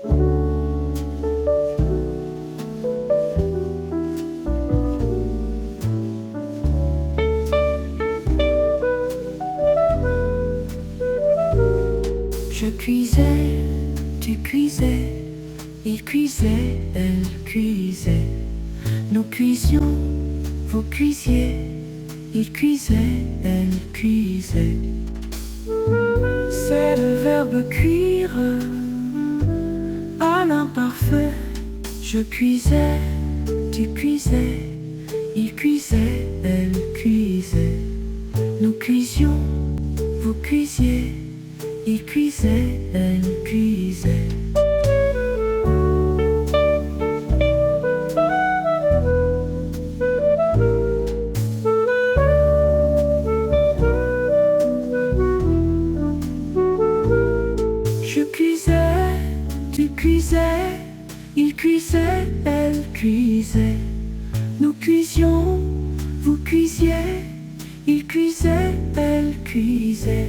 Je cuisais, tu cuisais, il cuisait, elle cuisait. Nous cuisions, vous cuisiez, il cuisait, elle cuisait. C'est le verbe cuire, à l'imparfait. Je cuisais, tu cuisais, il cuisait, elle cuisait. Nous cuisions, vous cuisiez, il cuisait, elle cuisait. Je cuisais, tu cuisais, il cuisait, elle cuisait. Nous cuisions, vous cuisiez, il cuisait, elle cuisait.